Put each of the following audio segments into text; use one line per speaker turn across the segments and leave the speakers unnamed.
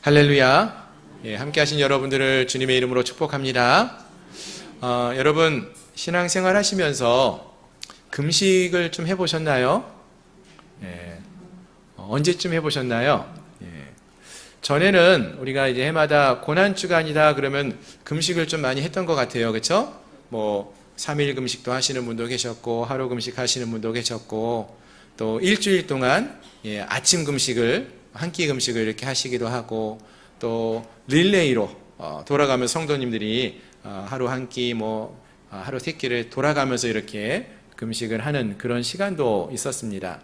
할렐루야. 함께 하신 여러분들을 주님의 이름으로 축복합니다. 여러분, 신앙생활 하시면서 금식을 좀 해보셨나요? 언제쯤 해보셨나요? 전에는 우리가 이제 해마다 고난주간이다 그러면 금식을 좀 많이 했던 것 같아요. 그렇죠? 3일 금식도 하시는 분도 계셨고, 하루 금식 하시는 분도 계셨고, 또 일주일 동안 아침 금식을, 한 끼 금식을 이렇게 하시기도 하고, 또 릴레이로 돌아가면서 성도님들이 하루 한 끼, 하루 세 끼를 돌아가면서 이렇게 금식을 하는 그런 시간도 있었습니다.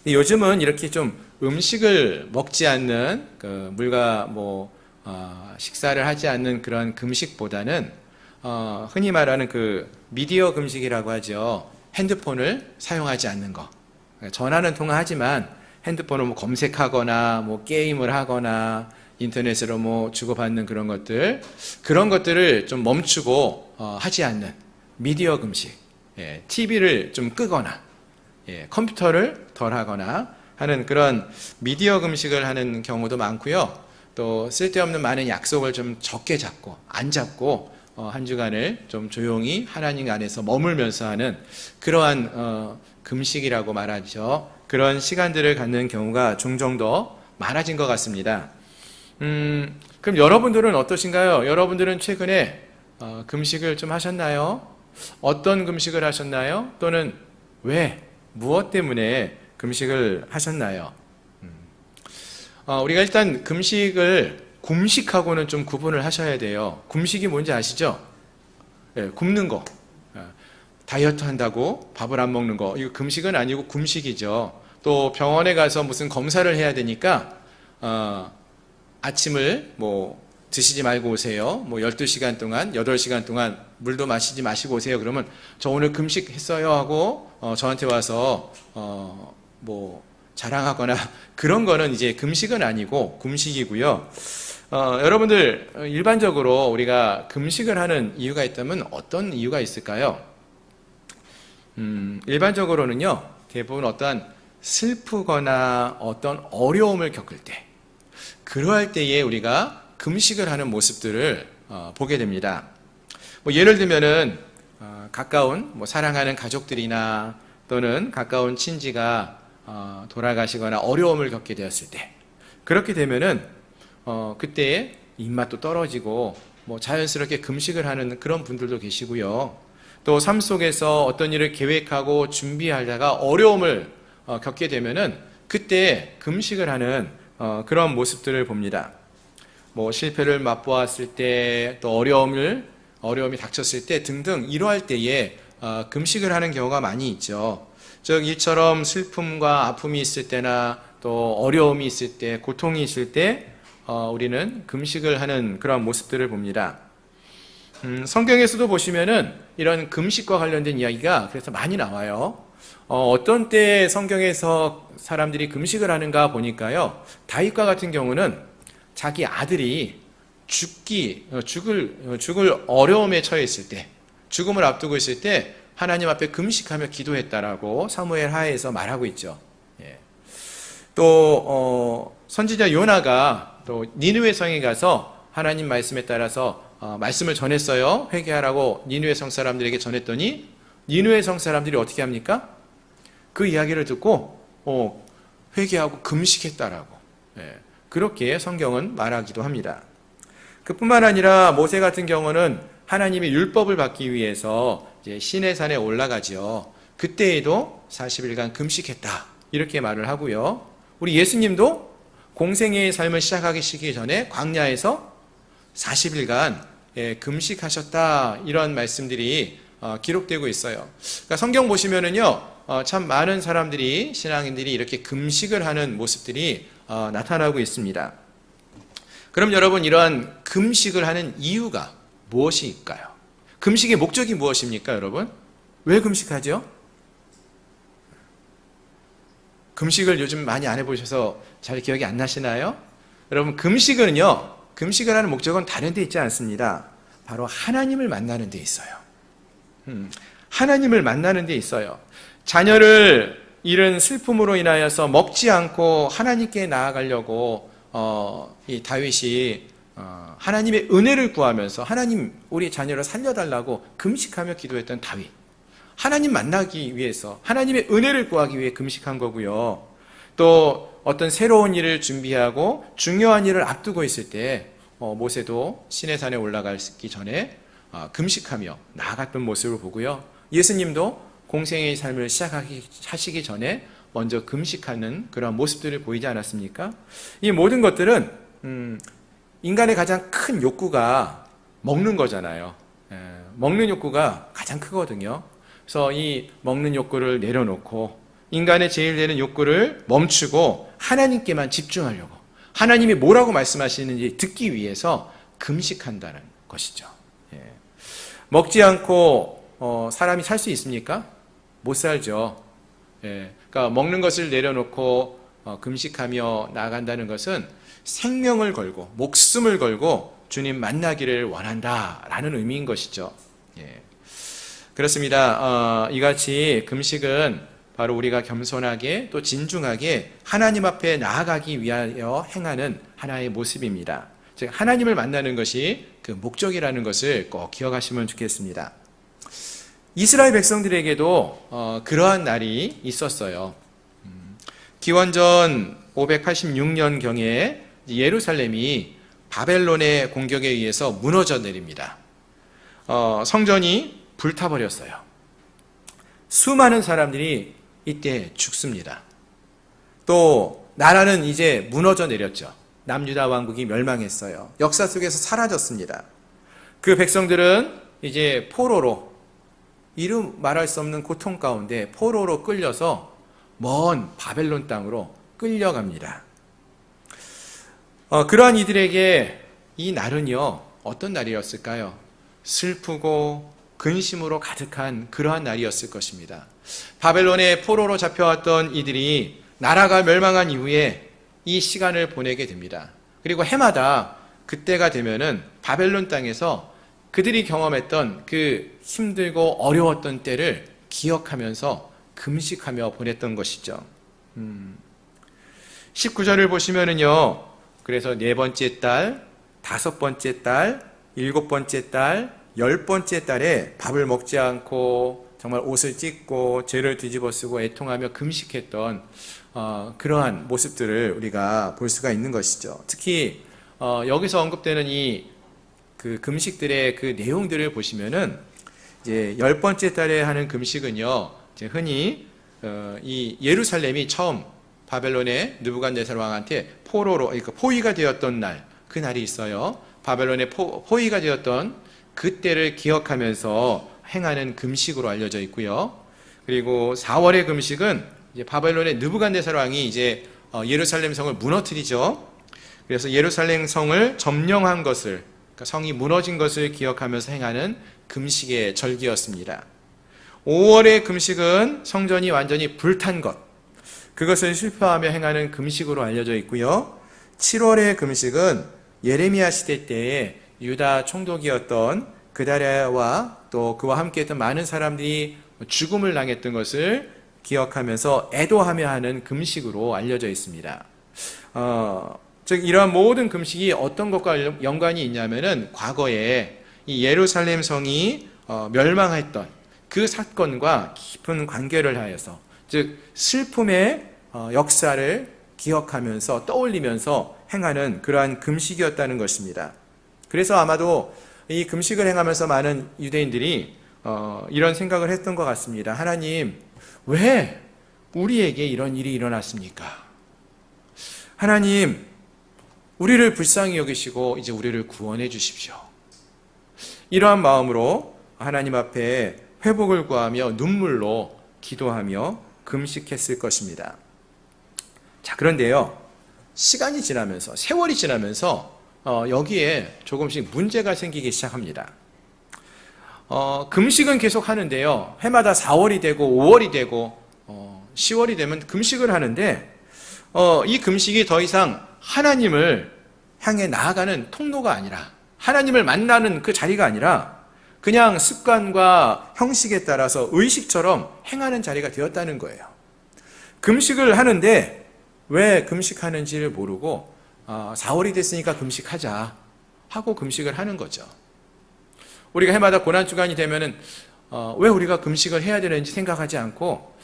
요즘은 이렇게 좀 음식을 먹지 않는, 물과 식사를 하지 않는 그런 금식보다는 흔히 말하는 그 미디어 금식이라고 하죠. 핸드폰을 사용하지 않는 거. 전화는 통화하지만 핸드폰을 검색하거나 게임을 하거나 인터넷으로 주고받는 그런 것들을 좀 멈추고 하지 않는 미디어 금식. TV를 좀 끄거나 컴퓨터를 덜 하거나 하는 그런 미디어 금식을 하는 경우도 많고요. 또 쓸데없는 많은 약속을 좀 적게 잡고 안 잡고 한 주간을 좀 조용히 하나님 안에서 머물면서 하는 그러한 금식이라고 말하죠. 그런 시간들을 갖는 경우가 종종 더 많아진 것 같습니다. 그럼 여러분들은 어떠신가요? 여러분들은 최근에 금식을 좀 하셨나요? 어떤 금식을 하셨나요? 또는 왜, 무엇 때문에 금식을 하셨나요? 우리가 일단 굶식하고는 좀 구분을 하셔야 돼요. 굶식이 뭔지 아시죠? 굶는 거. 다이어트 한다고 밥을 안 먹는 거. 이거 금식은 아니고 굶식이죠. 또 병원에 가서 무슨 검사를 해야 되니까, 아침을 드시지 말고 오세요. 12시간 동안, 8시간 동안 물도 마시지 마시고 오세요. 그러면 저 오늘 금식했어요 하고, 저한테 와서, 자랑하거나 그런 거는 이제 금식은 아니고 굶식이고요. 여러분들, 일반적으로 우리가 금식을 하는 이유가 있다면 어떤 이유가 있을까요? 일반적으로는요, 대부분 어떤 슬프거나 어떤 어려움을 겪을 때, 그러할 때에 우리가 금식을 하는 모습들을 보게 됩니다. 예를 들면은 가까운 사랑하는 가족들이나 또는 가까운 친지가 돌아가시거나 어려움을 겪게 되었을 때, 그렇게 되면은 그때 입맛도 떨어지고 자연스럽게 금식을 하는 그런 분들도 계시고요. 또 삶 속에서 어떤 일을 계획하고 준비하다가 어려움을 겪게 되면은 그때 금식을 하는 그런 모습들을 봅니다. 실패를 맛보았을 때, 또 어려움이 닥쳤을 때 등등 이러할 때에 금식을 하는 경우가 많이 있죠. 즉 이처럼 슬픔과 아픔이 있을 때나 또 어려움이 있을 때, 고통이 있을 때 우리는 금식을 하는 그런 모습들을 봅니다. 성경에서도 보시면은 이런 금식과 관련된 이야기가 그래서 많이 나와요. 어떤 때 성경에서 사람들이 금식을 하는가 보니까요, 다윗과 같은 경우는 자기 아들이 죽을 어려움에 처해 있을 때, 죽음을 앞두고 있을 때 하나님 앞에 금식하며 기도했다라고 사무엘 하에서 말하고 있죠. 또 선지자 요나가 또 니느웨 성에 가서 하나님 말씀에 따라서 말씀을 전했어요. 회개하라고 니느웨 성 사람들에게 전했더니 니느웨 성 사람들이 어떻게 합니까? 그 이야기를 듣고 회개하고 금식했다라고, 그렇게 성경은 말하기도 합니다. 그뿐만 아니라 모세 같은 경우는 하나님의 율법을 받기 위해서 이제 시내산에 올라가죠. 그때에도 40일간 금식했다, 이렇게 말을 하고요. 우리 예수님도 공생애의 삶을 시작하기 전에 광야에서 40일간 금식하셨다, 이런 말씀들이 기록되고 있어요. 그러니까 성경 보시면은요, 참 많은 사람들이, 신앙인들이 이렇게 금식을 하는 모습들이 나타나고 있습니다. 그럼 여러분, 이러한 금식을 하는 이유가 무엇일까요? 금식의 목적이 무엇입니까, 여러분? 왜 금식하죠? 금식을 요즘 많이 안 해보셔서 잘 기억이 안 나시나요? 여러분, 금식을 하는 목적은 다른 데 있지 않습니다. 바로 하나님을 만나는 데 있어요. 하나님을 만나는 데 있어요. 자녀를 잃은 슬픔으로 인하여서 먹지 않고 하나님께 나아가려고 이 다윗이 하나님의 은혜를 구하면서 하나님 우리 자녀를 살려달라고 금식하며 기도했던 다윗. 하나님 만나기 위해서 하나님의 은혜를 구하기 위해 금식한 거고요. 또 어떤 새로운 일을 준비하고 중요한 일을 앞두고 있을 때 모세도 시내산에 올라가기 전에 금식하며 나아갔던 모습을 보고요. 예수님도 공생의 삶을 시작하시기 전에 먼저 금식하는 그런 모습들을 보이지 않았습니까? 이 모든 것들은 인간의 가장 큰 욕구가 먹는 거잖아요. 먹는 욕구가 가장 크거든요. 그래서 이 먹는 욕구를 내려놓고 인간의 제일 되는 욕구를 멈추고 하나님께만 집중하려고, 하나님이 뭐라고 말씀하시는지 듣기 위해서 금식한다는 것이죠. 먹지 않고 사람이 살 수 있습니까? 못 살죠. 그러니까 먹는 것을 내려놓고 금식하며 나아간다는 것은 생명을 걸고 목숨을 걸고 주님 만나기를 원한다라는 의미인 것이죠. 그렇습니다. 이같이 금식은 바로 우리가 겸손하게 또 진중하게 하나님 앞에 나아가기 위하여 행하는 하나의 모습입니다. 즉 하나님을 만나는 것이 그 목적이라는 것을 꼭 기억하시면 좋겠습니다. 이스라엘 백성들에게도 그러한 날이 있었어요. 기원전 586년경에 예루살렘이 바벨론의 공격에 의해서 무너져 내립니다. 성전이 불타버렸어요. 수많은 사람들이 이때 죽습니다. 또 나라는 이제 무너져 내렸죠. 남유다 왕국이 멸망했어요. 역사 속에서 사라졌습니다. 그 백성들은 이제 포로로, 이름 말할 수 없는 고통 가운데 포로로 끌려서 먼 바벨론 땅으로 끌려갑니다. 그러한 이들에게 이 날은요, 어떤 날이었을까요? 슬프고 근심으로 가득한 그러한 날이었을 것입니다. 바벨론의 포로로 잡혀왔던 이들이 나라가 멸망한 이후에 이 시간을 보내게 됩니다. 그리고 해마다 그때가 되면은 바벨론 땅에서 그들이 경험했던 그 힘들고 어려웠던 때를 기억하면서 금식하며 보냈던 것이죠. 19절을 보시면은요, 그래서 4번째 달, 5번째 달, 7번째 달, 10번째 달에 밥을 먹지 않고 정말 옷을 찢고 죄를 뒤집어 쓰고 애통하며 금식했던 그러한 모습들을 우리가 볼 수가 있는 것이죠. 특히 여기서 언급되는 그 금식들의 그 내용들을 보시면은 이제 10번째 달에 하는 금식은요, 이제 흔히 이 예루살렘이 처음 바벨론의 느부갓네살 왕한테 포로로, 그러니까 포위가 되었던 날, 그 날이 있어요. 바벨론의 포위가 되었던 그때를 기억하면서 행하는 금식으로 알려져 있고요. 그리고 4월의 금식은 이제 바벨론의 느부갓네살 왕이 이제 예루살렘 성을 무너뜨리죠. 그래서 예루살렘 성을 점령한 것을, 그러니까 성이 무너진 것을 기억하면서 행하는 금식의 절기였습니다. 5월의 금식은 성전이 완전히 불탄 것, 그것을 슬퍼하며 행하는 금식으로 알려져 있고요. 7월의 금식은 예레미야 시대 때에 유다 총독이었던 그다랴와 또 그와 함께했던 많은 사람들이 죽음을 당했던 것을 기억하면서 애도하며 하는 금식으로 알려져 있습니다. 즉 이러한 모든 금식이 어떤 것과 연관이 있냐면은 과거에 이 예루살렘 성이 멸망했던 그 사건과 깊은 관계를 하여서, 즉 슬픔의 역사를 기억하면서 떠올리면서 행하는 그러한 금식이었다는 것입니다. 그래서 아마도 이 금식을 행하면서 많은 유대인들이 이런 생각을 했던 것 같습니다. 하나님, 왜 우리에게 이런 일이 일어났습니까? 하나님, 우리를 불쌍히 여기시고 이제 우리를 구원해 주십시오. 이러한 마음으로 하나님 앞에 회복을 구하며 눈물로 기도하며 금식했을 것입니다. 자, 그런데요, 시간이 지나면서, 세월이 지나면서 여기에 조금씩 문제가 생기기 시작합니다. 금식은 계속 하는데요, 해마다 4월이 되고 5월이 되고 10월이 되면 금식을 하는데 이 금식이 더 이상 하나님을 향해 나아가는 통로가 아니라, 하나님을 만나는 그 자리가 아니라 그냥 습관과 형식에 따라서 의식처럼 행하는 자리가 되었다는 거예요. 금식을 하는데 왜 금식하는지를 모르고 4월이 됐으니까 금식하자 하고 금식을 하는 거죠. 우리가 해마다 고난주간이 되면은 왜 우리가 금식을 해야 되는지 생각하지 않고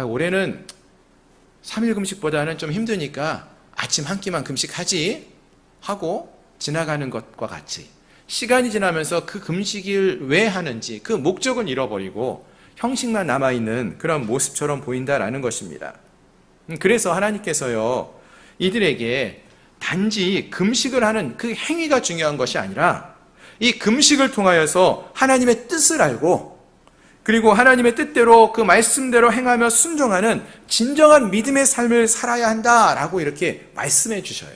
올해는 3일 금식보다는 좀 힘드니까 아침 한 끼만 금식하지 하고 지나가는 것과 같이 시간이 지나면서 그 금식을 왜 하는지 그 목적은 잃어버리고 형식만 남아있는 그런 모습처럼 보인다라는 것입니다. 그래서 하나님께서요, 이들에게 단지 금식을 하는 그 행위가 중요한 것이 아니라 이 금식을 통하여서 하나님의 뜻을 알고 그리고 하나님의 뜻대로 그 말씀대로 행하며 순종하는 진정한 믿음의 삶을 살아야 한다라고 이렇게 말씀해 주셔요.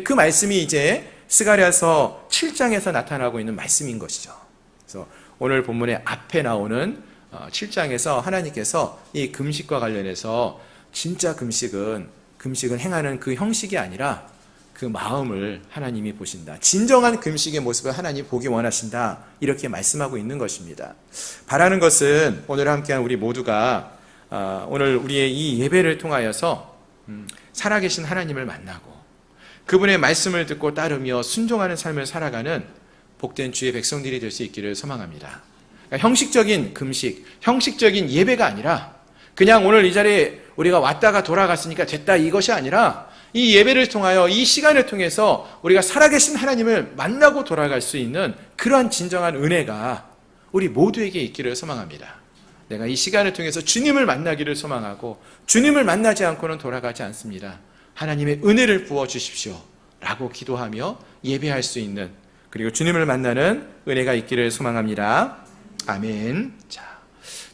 그 말씀이 이제 스가랴서 7장에서 나타나고 있는 말씀인 것이죠. 그래서 오늘 본문의 앞에 나오는 7장에서 하나님께서 이 금식과 관련해서 진짜 금식은 행하는 그 형식이 아니라 그 마음을 하나님이 보신다. 진정한 금식의 모습을 하나님이 보기 원하신다. 이렇게 말씀하고 있는 것입니다. 바라는 것은 오늘 함께한 우리 모두가 오늘 우리의 이 예배를 통하여서 살아계신 하나님을 만나고 그분의 말씀을 듣고 따르며 순종하는 삶을 살아가는 복된 주의 백성들이 될 수 있기를 소망합니다. 그러니까 형식적인 금식, 형식적인 예배가 아니라 그냥 오늘 이 자리에 우리가 왔다가 돌아갔으니까 됐다 이것이 아니라 이 예배를 통하여 이 시간을 통해서 우리가 살아계신 하나님을 만나고 돌아갈 수 있는 그러한 진정한 은혜가 우리 모두에게 있기를 소망합니다. 내가 이 시간을 통해서 주님을 만나기를 소망하고 주님을 만나지 않고는 돌아가지 않습니다. 하나님의 은혜를 부어주십시오 라고 기도하며 예배할 수 있는 그리고 주님을 만나는 은혜가 있기를 소망합니다. 아멘. 자,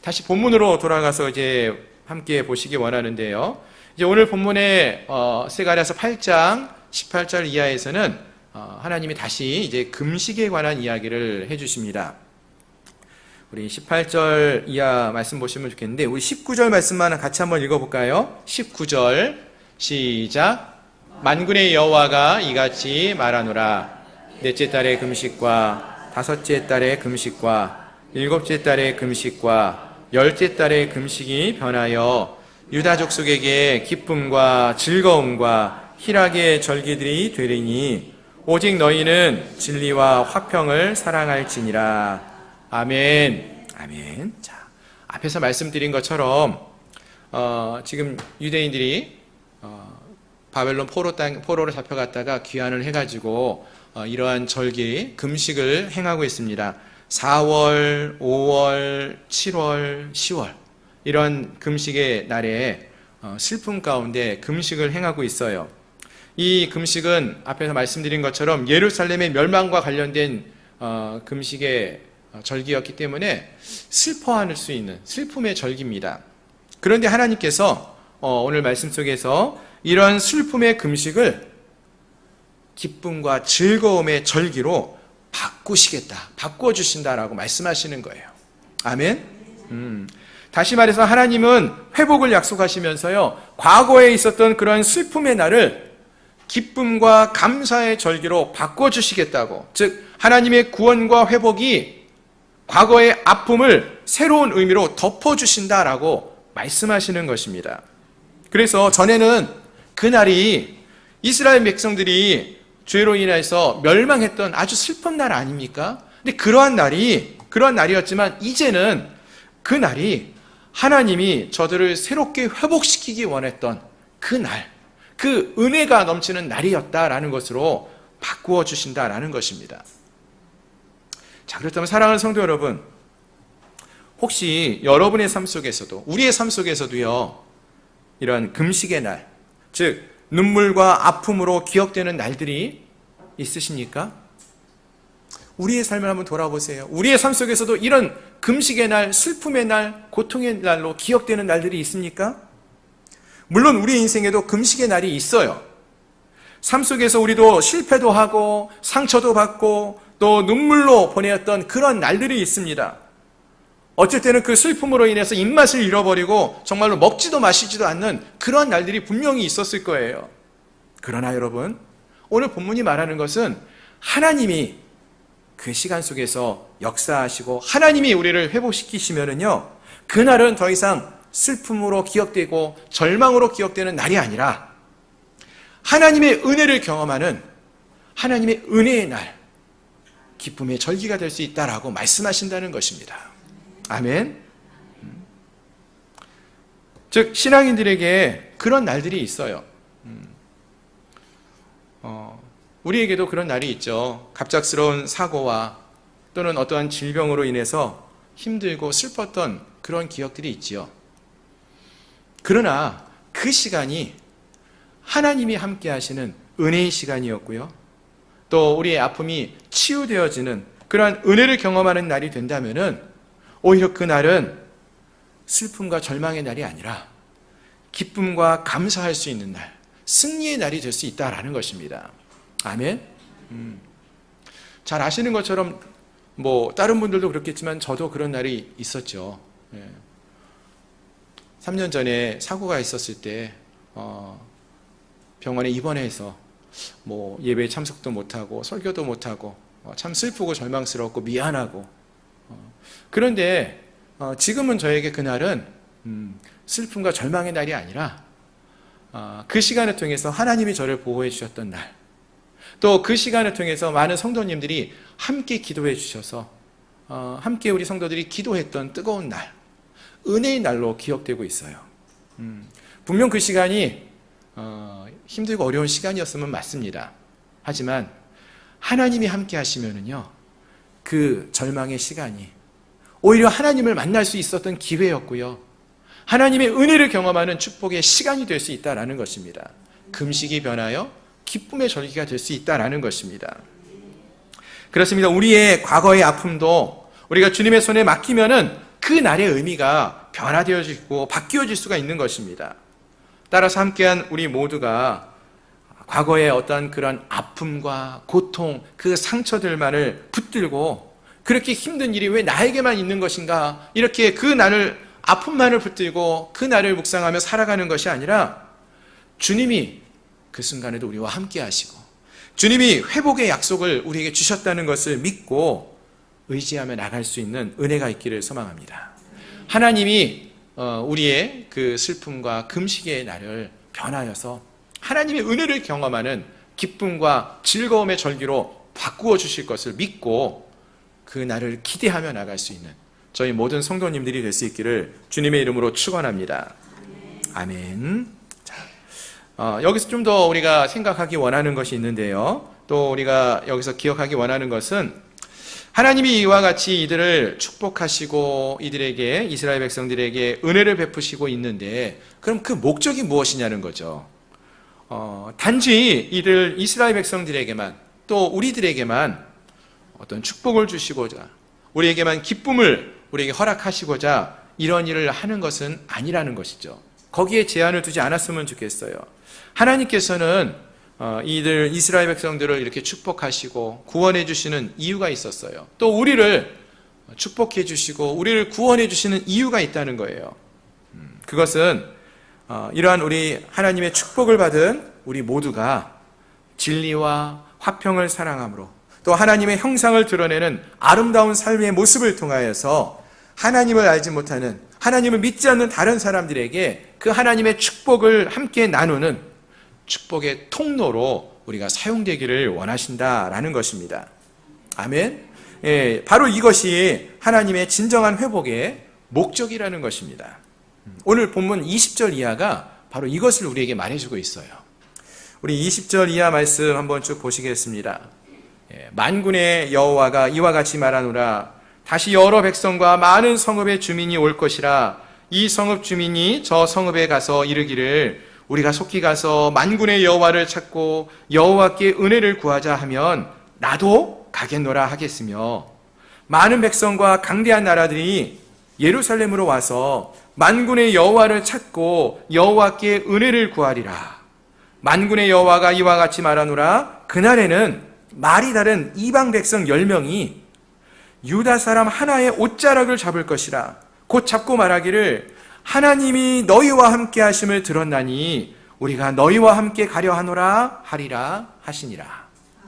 다시 본문으로 돌아가서 이제 함께 보시기 원하는데요. 이제 오늘 본문의 스가랴서 8장 18절 이하에서는 하나님이 다시 이제 금식에 관한 이야기를 해주십니다. 우리 18절 이하 말씀 보시면 좋겠는데 우리 19절 말씀만 같이 한번 읽어볼까요? 19절 시작. 만군의 여호와가 이같이 말하노라. 넷째 달의 금식과 다섯째 달의 금식과 일곱째 달의 금식과 열째 달의 금식이 변하여 유다 족속에게 기쁨과 즐거움과 희락의 절기들이 되리니 오직 너희는 진리와 화평을 사랑할지니라. 아멘. 아멘. 자, 앞에서 말씀드린 것처럼 지금 유대인들이 바벨론 포로로 잡혀갔다가 귀환을 해가지고 이러한 절기 금식을 행하고 있습니다. 4월, 5월, 7월, 10월 이런 금식의 날에 슬픔 가운데 금식을 행하고 있어요. 이 금식은 앞에서 말씀드린 것처럼 예루살렘의 멸망과 관련된 금식의 절기였기 때문에 슬퍼할 수 있는 슬픔의 절기입니다. 그런데 하나님께서 오늘 말씀 속에서 이런 슬픔의 금식을 기쁨과 즐거움의 절기로 바꾸시겠다, 바꿔주신다라고 말씀하시는 거예요. 아멘. 다시 말해서 하나님은 회복을 약속하시면서요, 과거에 있었던 그런 슬픔의 날을 기쁨과 감사의 절기로 바꿔주시겠다고, 즉 하나님의 구원과 회복이 과거의 아픔을 새로운 의미로 덮어주신다라고 말씀하시는 것입니다. 그래서 전에는 그날이 이스라엘 백성들이 죄로 인해서 멸망했던 아주 슬픈 날 아닙니까? 근데 그러한 날이었지만 이제는 그 날이 하나님이 저들을 새롭게 회복시키기 원했던 그 날, 그 은혜가 넘치는 날이었다라는 것으로 바꾸어 주신다라는 것입니다. 자, 그렇다면 사랑하는 성도 여러분, 혹시 여러분의 삶 속에서도, 우리의 삶 속에서도요, 이런 금식의 날, 즉 눈물과 아픔으로 기억되는 날들이 있으십니까? 우리의 삶을 한번 돌아보세요. 우리의 삶 속에서도 이런 금식의 날, 슬픔의 날, 고통의 날로 기억되는 날들이 있습니까? 물론 우리 인생에도 금식의 날이 있어요. 삶 속에서 우리도 실패도 하고 상처도 받고 또 눈물로 보내었던 그런 날들이 있습니다. 어쩔 때는 그 슬픔으로 인해서 입맛을 잃어버리고 정말로 먹지도 마시지도 않는 그런 날들이 분명히 있었을 거예요. 그러나 여러분, 오늘 본문이 말하는 것은 하나님이 그 시간 속에서 역사하시고 하나님이 우리를 회복시키시면은요, 그날은 더 이상 슬픔으로 기억되고 절망으로 기억되는 날이 아니라 하나님의 은혜를 경험하는 하나님의 은혜의 날, 기쁨의 절기가 될 수 있다라고 말씀하신다는 것입니다. 아멘. 즉 신앙인들에게 그런 날들이 있어요. 우리에게도 그런 날이 있죠. 갑작스러운 사고와 또는 어떠한 질병으로 인해서 힘들고 슬펐던 그런 기억들이 있지요. 그러나 그 시간이 하나님이 함께 하시는 은혜의 시간이었고요. 또 우리의 아픔이 치유되어지는 그러한 은혜를 경험하는 날이 된다면은 오히려 그 날은 슬픔과 절망의 날이 아니라 기쁨과 감사할 수 있는 날, 승리의 날이 될 수 있다라는 것입니다. 아멘. 잘 아시는 것처럼 다른 분들도 그렇겠지만 저도 그런 날이 있었죠. 3년 전에 사고가 있었을 때 병원에 입원해서 예배에 참석도 못하고 설교도 못하고 참 슬프고 절망스럽고 미안하고 그런데 지금은 저에게 그날은 슬픔과 절망의 날이 아니라 그 시간을 통해서 하나님이 저를 보호해 주셨던 날, 또 그 시간을 통해서 많은 성도님들이 함께 기도해 주셔서 함께 우리 성도들이 기도했던 뜨거운 날, 은혜의 날로 기억되고 있어요. 분명 그 시간이 힘들고 어려운 시간이었으면 맞습니다. 하지만 하나님이 함께 하시면은요, 그 절망의 시간이 오히려 하나님을 만날 수 있었던 기회였고요, 하나님의 은혜를 경험하는 축복의 시간이 될 수 있다라는 것입니다. 금식이 변하여 기쁨의 절기가 될 수 있다라는 것입니다. 그렇습니다. 우리의 과거의 아픔도 우리가 주님의 손에 맡기면은 그 날의 의미가 변화되어지고 바뀌어질 수가 있는 것입니다. 따라서 함께한 우리 모두가 과거의 어떤 그런 아픔과 고통, 그 상처들만을 붙들고 그렇게 힘든 일이 왜 나에게만 있는 것인가, 이렇게 그 날을 아픔만을 붙들고 그 날을 묵상하며 살아가는 것이 아니라 주님이 그 순간에도 우리와 함께 하시고 주님이 회복의 약속을 우리에게 주셨다는 것을 믿고 의지하며 나갈 수 있는 은혜가 있기를 소망합니다. 하나님이 우리의 그 슬픔과 금식의 날을 변하여서 하나님의 은혜를 경험하는 기쁨과 즐거움의 절기로 바꾸어 주실 것을 믿고 그 날을 기대하며 나갈 수 있는 저희 모든 성도님들이 될 수 있기를 주님의 이름으로 축원합니다. 아멘. 여기서 좀 더 우리가 생각하기 원하는 것이 있는데요. 또 우리가 여기서 기억하기 원하는 것은 하나님이 이와 같이 이들을 축복하시고 이들에게, 이스라엘 백성들에게 은혜를 베푸시고 있는데 그럼 그 목적이 무엇이냐는 거죠. 단지 이들 이스라엘 백성들에게만, 또 우리들에게만 어떤 축복을 주시고자, 우리에게만 기쁨을 우리에게 허락하시고자 이런 일을 하는 것은 아니라는 것이죠. 거기에 제한을 두지 않았으면 좋겠어요. 하나님께서는 이들 이스라엘 백성들을 이렇게 축복하시고 구원해 주시는 이유가 있었어요. 또 우리를 축복해 주시고 우리를 구원해 주시는 이유가 있다는 거예요. 그것은 이러한 우리 하나님의 축복을 받은 우리 모두가 진리와 화평을 사랑함으로, 또 하나님의 형상을 드러내는 아름다운 삶의 모습을 통하여서 하나님을 알지 못하는, 하나님을 믿지 않는 다른 사람들에게 그 하나님의 축복을 함께 나누는 축복의 통로로 우리가 사용되기를 원하신다라는 것입니다. 아멘. 바로 이것이 하나님의 진정한 회복의 목적이라는 것입니다. 오늘 본문 20절 이하가 바로 이것을 우리에게 말해주고 있어요. 우리 20절 이하 말씀 한번 쭉 보시겠습니다. 만군의 여호와가 이와 같이 말하노라. 다시 여러 백성과 많은 성읍의 주민이 올 것이라. 이 성읍 주민이 저 성읍에 가서 이르기를 우리가 속히 가서 만군의 여호와를 찾고 여호와께 은혜를 구하자 하면 나도 가겠노라 하겠으며, 많은 백성과 강대한 나라들이 예루살렘으로 와서 만군의 여호와를 찾고 여호와께 은혜를 구하리라. 만군의 여호와가 이와 같이 말하노라. 그날에는 말이 다른 이방 백성 10명이 유다 사람 하나의 옷자락을 잡을 것이라. 곧 잡고 말하기를 하나님이 너희와 함께 하심을 들었나니 우리가 너희와 함께 가려 하노라 하리라 하시니라.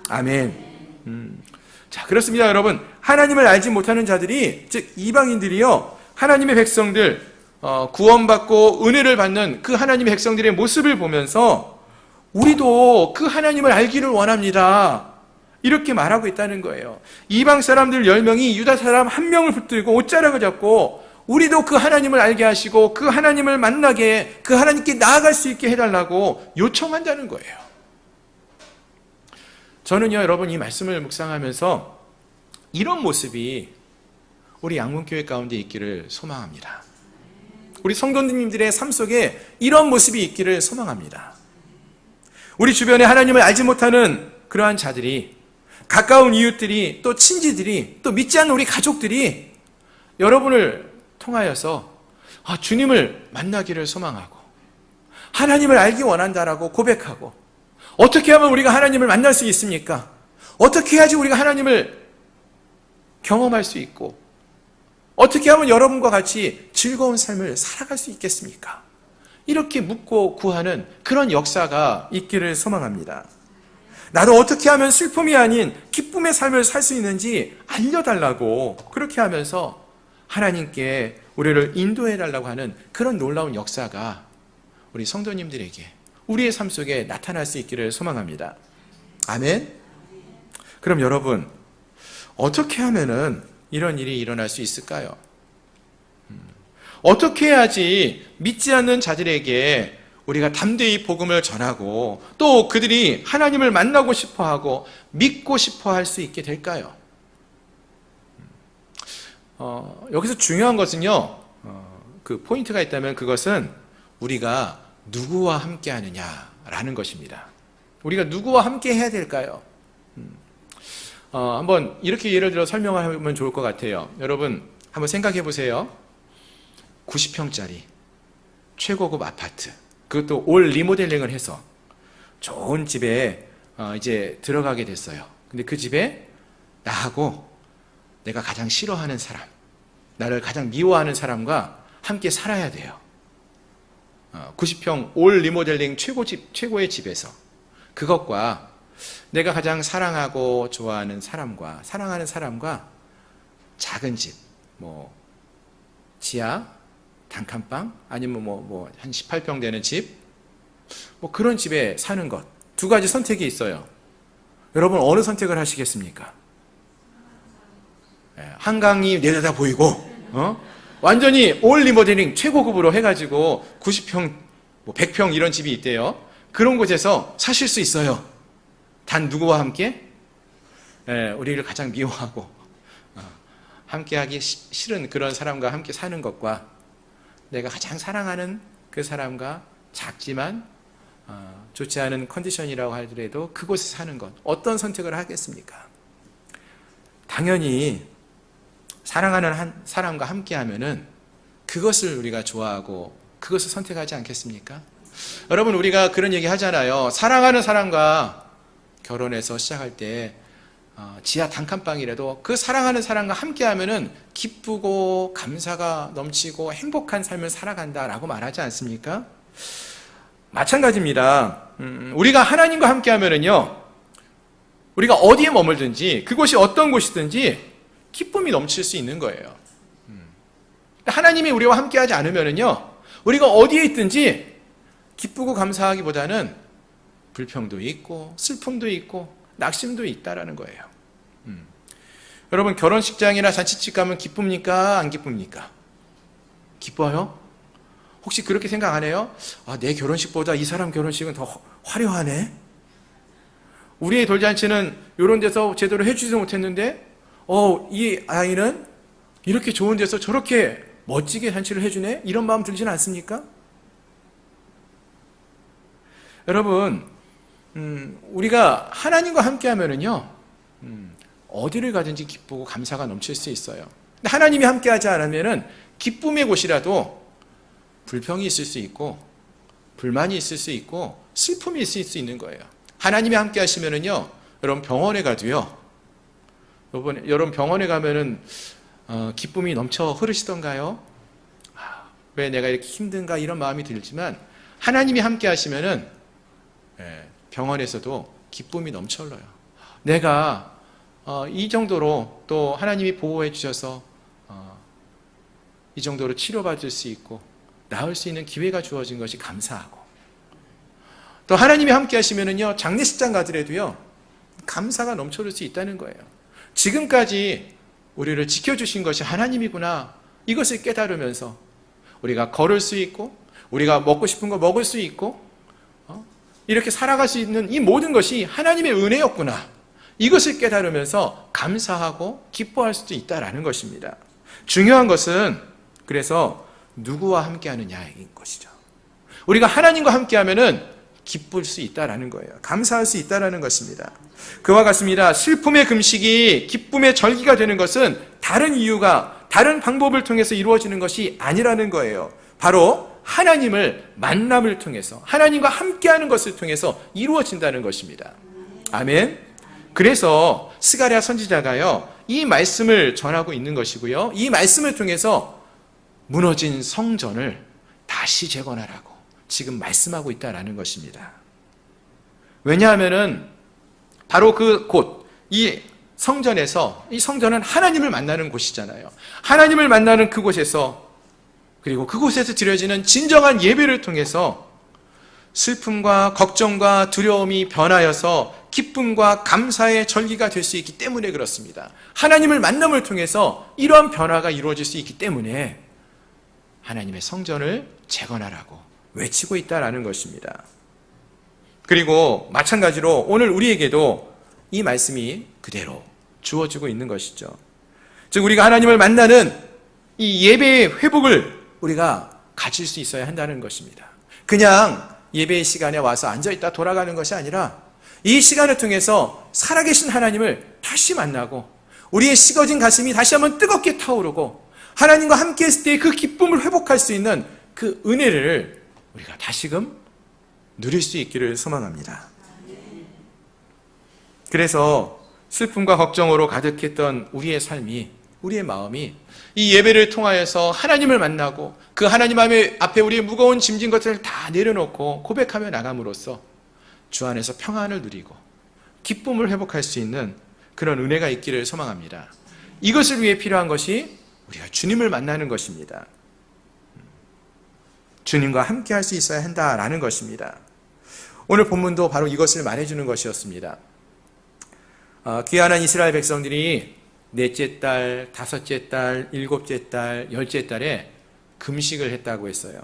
아멘. 자, 그렇습니다, 여러분. 하나님을 알지 못하는 자들이, 즉 이방인들이요, 하나님의 백성들, 구원받고 은혜를 받는 그 하나님의 백성들의 모습을 보면서 우리도 그 하나님을 알기를 원합니다. 이렇게 말하고 있다는 거예요. 이방 사람들 10명이 유다 사람 1명을 붙들고 옷자락을 잡고 우리도 그 하나님을 알게 하시고 그 하나님을 만나게, 그 하나님께 나아갈 수 있게 해달라고 요청한다는 거예요. 저는요, 여러분, 이 말씀을 묵상하면서 이런 모습이 우리 양문교회 가운데 있기를 소망합니다. 우리 성도님들의 삶 속에 이런 모습이 있기를 소망합니다. 우리 주변에 하나님을 알지 못하는 그러한 자들이, 가까운 이웃들이, 또 친지들이, 또 믿지 않는 우리 가족들이 여러분을 통하여서 주님을 만나기를 소망하고 하나님을 알기 원한다라고 고백하고, 어떻게 하면 우리가 하나님을 만날 수 있습니까? 어떻게 해야지 우리가 하나님을 경험할 수 있고, 어떻게 하면 여러분과 같이 즐거운 삶을 살아갈 수 있겠습니까? 이렇게 묻고 구하는 그런 역사가 있기를 소망합니다. 나도 어떻게 하면 슬픔이 아닌 기쁨의 삶을 살 수 있는지 알려달라고, 그렇게 하면서 하나님께 우리를 인도해달라고 하는 그런 놀라운 역사가 우리 성도님들에게, 우리의 삶 속에 나타날 수 있기를 소망합니다. 아멘. 그럼 여러분, 어떻게 하면은 이런 일이 일어날 수 있을까요? 어떻게 해야지 믿지 않는 자들에게 우리가 담대히 복음을 전하고 또 그들이 하나님을 만나고 싶어하고 믿고 싶어 할 수 있게 될까요? 여기서 중요한 것은요, 그 포인트가 있다면 그것은 우리가 누구와 함께 하느냐라는 것입니다. 우리가 누구와 함께 해야 될까요? 한번 이렇게 예를 들어 설명하면 좋을 것 같아요. 여러분, 한번 생각해 보세요. 90평짜리 최고급 아파트, 그것도 올 리모델링을 해서 좋은 집에 이제 들어가게 됐어요. 근데 그 집에 나하고 내가 가장 싫어하는 사람, 나를 가장 미워하는 사람과 함께 살아야 돼요. 90평 올 리모델링 최고의 집에서 그것과 내가 가장 사랑하고 좋아하는 사람과 작은 집, 지하 단칸방, 아니면 한 18평 되는 집, 그런 집에 사는 것, 두 가지 선택이 있어요. 여러분, 어느 선택을 하시겠습니까? 한강이 내려다 보이고, 완전히 올 리모델링 최고급으로 해가지고 90평, 100평 이런 집이 있대요. 그런 곳에서 사실 수 있어요. 단 누구와 함께? 우리를 가장 미워하고 함께하기 싫은 그런 사람과 함께 사는 것과 내가 가장 사랑하는 그 사람과 작지만 좋지 않은 컨디션이라고 하더라도 그곳에 사는 것, 어떤 선택을 하겠습니까? 당연히 사랑하는 한 사람과 함께하면은 그것을 우리가 좋아하고 그것을 선택하지 않겠습니까? 여러분, 우리가 그런 얘기 하잖아요. 사랑하는 사람과 결혼해서 시작할 때 지하 단칸방이라도 그 사랑하는 사람과 함께하면은 기쁘고 감사가 넘치고 행복한 삶을 살아간다라고 말하지 않습니까? 마찬가지입니다. 우리가 하나님과 함께하면은요, 우리가 어디에 머물든지 그곳이 어떤 곳이든지 기쁨이 넘칠 수 있는 거예요. 하나님이 우리와 함께하지 않으면은요, 우리가 어디에 있든지 기쁘고 감사하기보다는 불평도 있고 슬픔도 있고 낙심도 있다라는 거예요. 여러분, 결혼식장이나 잔치집 가면 기쁩니까? 안 기쁩니까? 기뻐요? 혹시 그렇게 생각 안 해요? 내 결혼식보다 이 사람 결혼식은 더 화려하네? 우리의 돌잔치는 이런 데서 제대로 해주지도 못했는데 이 아이는 이렇게 좋은 데서 저렇게 멋지게 잔치를 해주네? 이런 마음 들지는 않습니까? 여러분, 우리가 하나님과 함께 하면은요, 어디를 가든지 기쁘고 감사가 넘칠 수 있어요. 근데 하나님이 함께 하지 않으면은 기쁨의 곳이라도 불평이 있을 수 있고, 불만이 있을 수 있고, 슬픔이 있을 수 있는 거예요. 하나님이 함께 하시면은요, 여러분 병원에 가도요, 여러분 병원에 가면은, 기쁨이 넘쳐 흐르시던가요? 왜 내가 이렇게 힘든가 이런 마음이 들지만, 하나님이 함께 하시면은, 병원에서도 기쁨이 넘쳐 흘러요. 내가 이 정도로 또 하나님이 보호해 주셔서 이 정도로 치료받을 수 있고 나을 수 있는 기회가 주어진 것이 감사하고, 또 하나님이 함께 하시면은요, 장례식장 가더라도요, 감사가 넘쳐올 수 있다는 거예요. 지금까지 우리를 지켜주신 것이 하나님이구나, 이것을 깨달으면서 우리가 걸을 수 있고, 우리가 먹고 싶은 거 먹을 수 있고, 이렇게 살아갈 수 있는 이 모든 것이 하나님의 은혜였구나, 이것을 깨달으면서 감사하고 기뻐할 수도 있다라는 것입니다. 중요한 것은 그래서 누구와 함께 하느냐인 것이죠. 우리가 하나님과 함께 하면은 기쁠 수 있다라는 거예요. 감사할 수 있다라는 것입니다. 그와 같습니다. 슬픔의 금식이 기쁨의 절기가 되는 것은 다른 이유가, 다른 방법을 통해서 이루어지는 것이 아니라는 거예요. 바로 하나님을 만남을 통해서, 하나님과 함께하는 것을 통해서 이루어진다는 것입니다. 아멘. 그래서 스가랴 선지자가요, 이 말씀을 전하고 있는 것이고요, 이 말씀을 통해서 무너진 성전을 다시 재건하라고 지금 말씀하고 있다라는 것입니다. 왜냐하면은 바로 그 곳, 이 성전에서, 이 성전은 하나님을 만나는 곳이잖아요. 하나님을 만나는 그곳에서, 그리고 그곳에서 드려지는 진정한 예배를 통해서 슬픔과 걱정과 두려움이 변하여서 기쁨과 감사의 절기가 될 수 있기 때문에 그렇습니다. 하나님을 만남을 통해서 이러한 변화가 이루어질 수 있기 때문에 하나님의 성전을 재건하라고 외치고 있다라는 것입니다. 그리고 마찬가지로 오늘 우리에게도 이 말씀이 그대로 주어지고 있는 것이죠. 즉 우리가 하나님을 만나는 이 예배의 회복을 우리가 가질 수 있어야 한다는 것입니다. 그냥 예배의 시간에 와서 앉아있다 돌아가는 것이 아니라 이 시간을 통해서 살아계신 하나님을 다시 만나고 우리의 식어진 가슴이 다시 한번 뜨겁게 타오르고 하나님과 함께 했을 때 그 기쁨을 회복할 수 있는 그 은혜를 우리가 다시금 누릴 수 있기를 소망합니다. 그래서 슬픔과 걱정으로 가득했던 우리의 삶이, 우리의 마음이 이 예배를 통하여서 하나님을 만나고 그 하나님 앞에 우리의 무거운 짐진 것들을 다 내려놓고 고백하며 나감으로써 주 안에서 평안을 누리고 기쁨을 회복할 수 있는 그런 은혜가 있기를 소망합니다. 이것을 위해 필요한 것이 우리가 주님을 만나는 것입니다. 주님과 함께 할 수 있어야 한다라는 것입니다. 오늘 본문도 바로 이것을 말해주는 것이었습니다. 귀환한 이스라엘 백성들이 넷째 달, 다섯째 달, 일곱째 달, 열째 달에 금식을 했다고 했어요.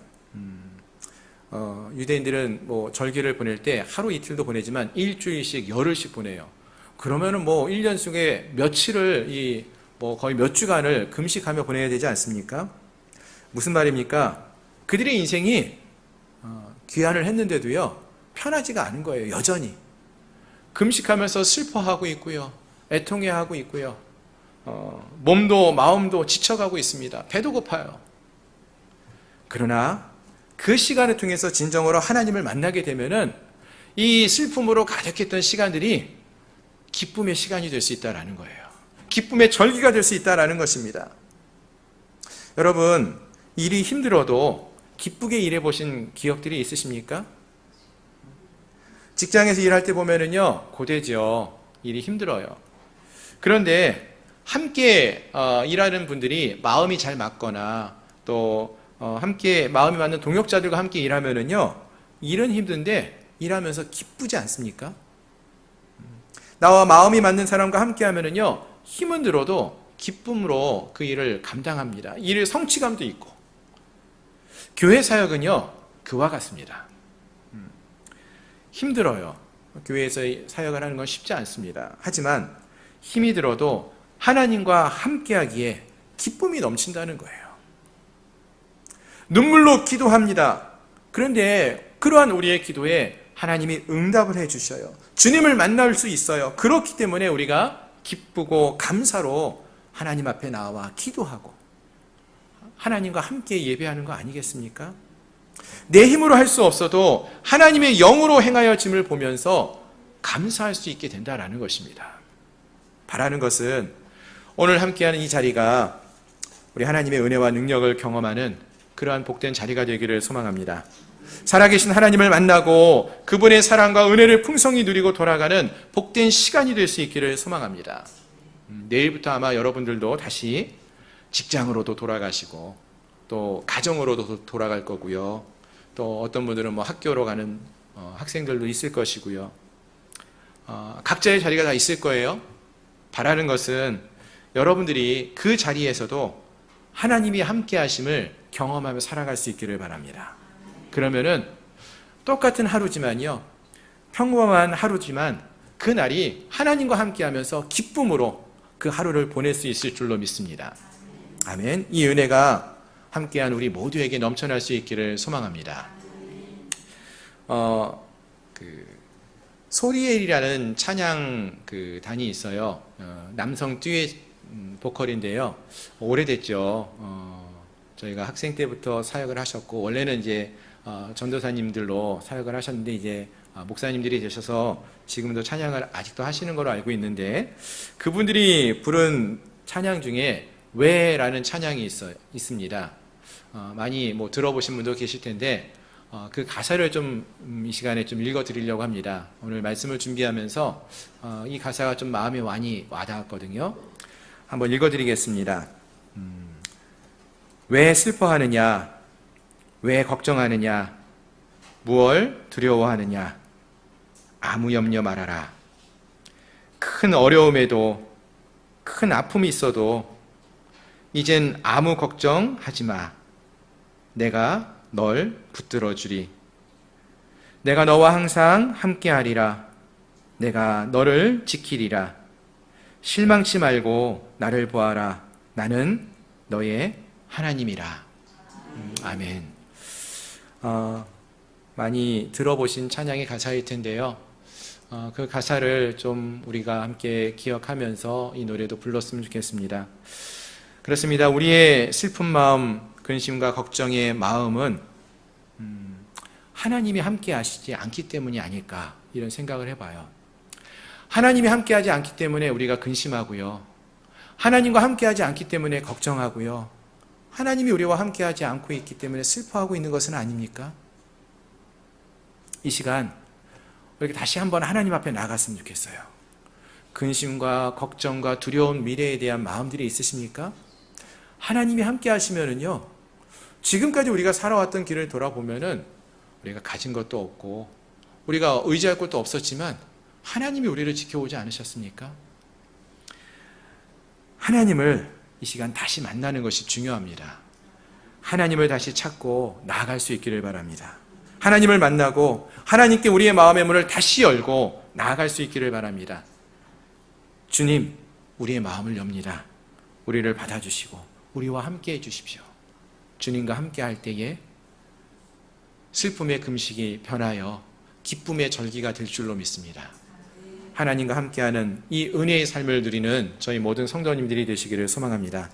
유대인들은 뭐 절기를 보낼 때 하루 이틀도 보내지만 일주일씩 열흘씩 보내요. 그러면은 뭐 1년 속에 며칠을 거의 몇 주간을 금식하며 보내야 되지 않습니까? 무슨 말입니까? 그들의 인생이 귀환을 했는데도요, 편하지가 않은 거예요. 여전히 금식하면서 슬퍼하고 있고요, 애통해하고 있고요, 몸도 마음도 지쳐가고 있습니다. 배도 고파요. 그러나 그 시간을 통해서 진정으로 하나님을 만나게 되면은 이 슬픔으로 가득했던 시간들이 기쁨의 시간이 될 수 있다라는 거예요. 기쁨의 절기가 될 수 있다라는 것입니다. 여러분, 일이 힘들어도 기쁘게 일해보신 기억들이 있으십니까? 직장에서 일할 때 보면은요, 고되죠. 일이 힘들어요. 그런데 함께 일하는 분들이 마음이 잘 맞거나 또 함께 마음이 맞는 동역자들과 함께 일하면은요, 일은 힘든데 일하면서 기쁘지 않습니까? 나와 마음이 맞는 사람과 함께 하면은요, 힘은 들어도 기쁨으로 그 일을 감당합니다. 일의 성취감도 있고. 교회 사역은요, 그와 같습니다. 힘들어요. 교회에서 사역을 하는 건 쉽지 않습니다. 하지만 힘이 들어도 하나님과 함께하기에 기쁨이 넘친다는 거예요. 눈물로 기도합니다. 그런데 그러한 우리의 기도에 하나님이 응답을 해주셔요. 주님을 만날 수 있어요. 그렇기 때문에 우리가 기쁘고 감사로 하나님 앞에 나와 기도하고 하나님과 함께 예배하는 거 아니겠습니까? 내 힘으로 할 수 없어도 하나님의 영으로 행하여짐을 보면서 감사할 수 있게 된다라는 것입니다. 바라는 것은 오늘 함께하는 이 자리가 우리 하나님의 은혜와 능력을 경험하는 그러한 복된 자리가 되기를 소망합니다. 살아계신 하나님을 만나고 그분의 사랑과 은혜를 풍성히 누리고 돌아가는 복된 시간이 될 수 있기를 소망합니다. 내일부터 아마 여러분들도 다시 직장으로도 돌아가시고 또 가정으로도 돌아갈 거고요. 또 어떤 분들은 뭐 학교로 가는 학생들도 있을 것이고요. 각자의 자리가 다 있을 거예요. 바라는 것은 여러분들이 그 자리에서도 하나님이 함께 하심을 경험하며 살아갈 수 있기를 바랍니다. 그러면은 똑같은 하루지만요, 평범한 하루지만 그 날이 하나님과 함께 하면서 기쁨으로 그 하루를 보낼 수 있을 줄로 믿습니다. 아멘. 이 은혜가 함께한 우리 모두에게 넘쳐날 수 있기를 소망합니다. 소리엘이라는 찬양 단이 있어요. 남성 듀엣 보컬인데요. 오래됐죠. 저희가 학생 때부터 사역을 하셨고, 원래는 이제 전도사님들로 사역을 하셨는데, 이제 목사님들이 되셔서 지금도 찬양을 아직도 하시는 걸로 알고 있는데, 그분들이 부른 찬양 중에 왜라는 찬양이 있습니다. 많이 들어보신 분도 계실 텐데, 그 가사를 좀 이 시간에 좀 읽어 드리려고 합니다. 오늘 말씀을 준비하면서 이 가사가 좀 마음에 많이 와닿았거든요. 한번 읽어 드리겠습니다. 왜 슬퍼하느냐? 왜 걱정하느냐? 무얼 두려워하느냐? 아무 염려 말아라. 큰 어려움에도 큰 아픔이 있어도 이젠 아무 걱정하지 마. 내가 널 붙들어 주리. 내가 너와 항상 함께하리라. 내가 너를 지키리라. 실망치 말고 나를 보아라. 나는 너의 하나님이라. 아멘. 많이 들어보신 찬양의 가사일 텐데요. 그 가사를 좀 우리가 함께 기억하면서 이 노래도 불렀으면 좋겠습니다. 그렇습니다. 우리의 슬픈 마음, 근심과 걱정의 마음은 하나님이 함께 하시지 않기 때문이 아닐까, 이런 생각을 해봐요. 하나님이 함께 하지 않기 때문에 우리가 근심하고요. 하나님과 함께 하지 않기 때문에 걱정하고요. 하나님이 우리와 함께 하지 않고 있기 때문에 슬퍼하고 있는 것은 아닙니까? 이 시간 우리 다시 한번 하나님 앞에 나갔으면 좋겠어요. 근심과 걱정과 두려운 미래에 대한 마음들이 있으십니까? 하나님이 함께 하시면은요, 지금까지 우리가 살아왔던 길을 돌아보면은 우리가 가진 것도 없고 우리가 의지할 것도 없었지만 하나님이 우리를 지켜오지 않으셨습니까? 하나님을 이 시간 다시 만나는 것이 중요합니다. 하나님을 다시 찾고 나아갈 수 있기를 바랍니다. 하나님을 만나고 하나님께 우리의 마음의 문을 다시 열고 나아갈 수 있기를 바랍니다. 주님, 우리의 마음을 엽니다. 우리를 받아주시고 우리와 함께 해주십시오. 주님과 함께 할 때에 슬픔의 금식이 변하여 기쁨의 절기가 될 줄로 믿습니다. 하나님과 함께하는 이 은혜의 삶을 누리는 저희 모든 성도님들이 되시기를 소망합니다.